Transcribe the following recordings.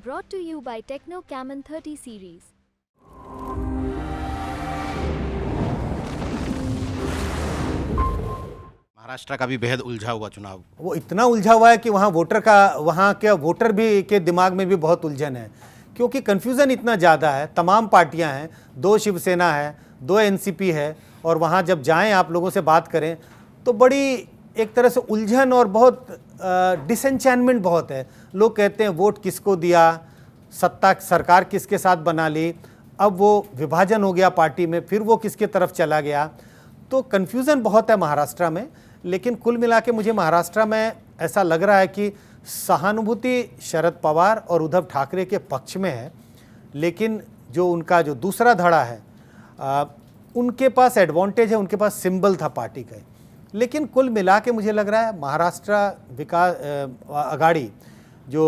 Brought to you by Techno Camon 30 series. Maharashtra का भी बेहद उलझा हुआ चुनाव। वो इतना उलझा हुआ है कि वहाँ के वोटर भी के दिमाग में भी बहुत उलझन है, क्योंकि कन्फ्यूज़न इतना ज़्यादा है। तमाम पार्टियां हैं, 2 शिवसेना है, 2 एनसीपी है, और वहाँ जब जाएं आप लोगों से बात करें तो बड़ी एक तरह से उलझन और बहुत डिसएंचैनमेंट बहुत है। लोग कहते हैं वोट किसको दिया, सत्ता सरकार किसके साथ बना ली, अब वो विभाजन हो गया पार्टी में, फिर वो किसके तरफ चला गया। तो कन्फ्यूज़न बहुत है महाराष्ट्र में। लेकिन कुल मिला के मुझे महाराष्ट्र में ऐसा लग रहा है कि सहानुभूति शरद पवार और उद्धव ठाकरे के पक्ष में है, लेकिन जो उनका जो दूसरा धड़ा है उनके पास एडवांटेज है, उनके पास सिंबल था पार्टी का। लेकिन कुल मिला के मुझे लग रहा है महाराष्ट्र विकास आघाड़ी जो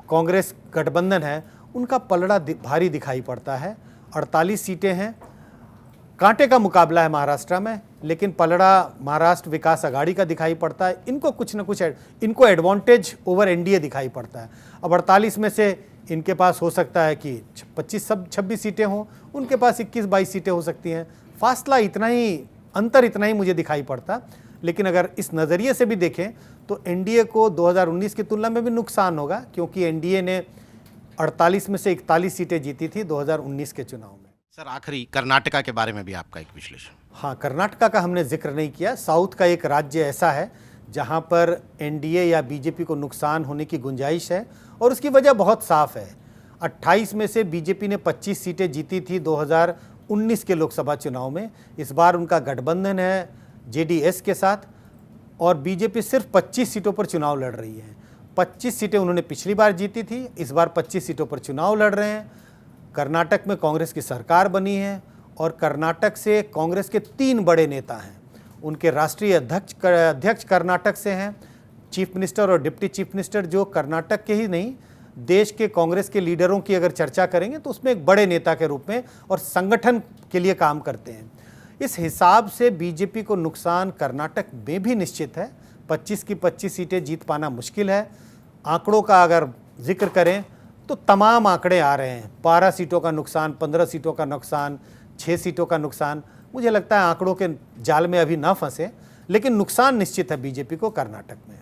कांग्रेस गठबंधन है उनका पलड़ा भारी दिखाई पड़ता है। 48 सीटें हैं, कांटे का मुकाबला है महाराष्ट्र में, लेकिन पलड़ा महाराष्ट्र विकास आघाड़ी का दिखाई पड़ता है। इनको कुछ न कुछ इनको एडवांटेज ओवर एनडीए दिखाई पड़ता है। अब 48 में से इनके पास हो सकता है कि 26 सीटें हों, उनके पास 21-22 सीटें हो सकती हैं। फासला इतना ही, अंतर इतना ही मुझे दिखाई पड़ता। लेकिन अगर इस नज़रिए से भी देखें तो एनडीए को 2019 की तुलना में भी नुकसान होगा, क्योंकि एनडीए ने 48 में से 41 सीटें जीती थी 2019 के चुनाव में। सर, आखिरी कर्नाटका के बारे में भी आपका एक विश्लेषण। हाँ, कर्नाटका का हमने जिक्र नहीं किया। साउथ का एक राज्य ऐसा है जहाँ पर एनडीए या बीजेपी को नुकसान होने की गुंजाइश है, और उसकी वजह बहुत साफ है। 28 में से बीजेपी ने 25 सीटें जीती थी 2019 के लोकसभा चुनाव में। इस बार उनका गठबंधन है जेडीएस के साथ, और बीजेपी सिर्फ 25 सीटों पर चुनाव लड़ रही है। 25 सीटें उन्होंने पिछली बार जीती थी, इस बार 25 सीटों पर चुनाव लड़ रहे हैं। कर्नाटक में कांग्रेस की सरकार बनी है, और कर्नाटक से कांग्रेस के 3 बड़े नेता हैं। उनके राष्ट्रीय अध्यक्ष कर्नाटक से हैं, चीफ मिनिस्टर और डिप्टी चीफ मिनिस्टर, जो कर्नाटक के ही नहीं देश के कांग्रेस के लीडरों की अगर चर्चा करेंगे तो उसमें एक बड़े नेता के रूप में और संगठन के लिए काम करते हैं। इस हिसाब से बीजेपी को नुकसान कर्नाटक में भी निश्चित है। 25 की 25 सीटें जीत पाना मुश्किल है। आंकड़ों का अगर जिक्र करें तो तमाम आंकड़े आ रहे हैं। 12 सीटों का नुकसान, 15 सीटों का नुकसान, 6 सीटों का नुकसान। मुझे लगता है आंकड़ों के जाल में अभी ना फंसे, लेकिन नुकसान निश्चित है बीजेपी को कर्नाटक में।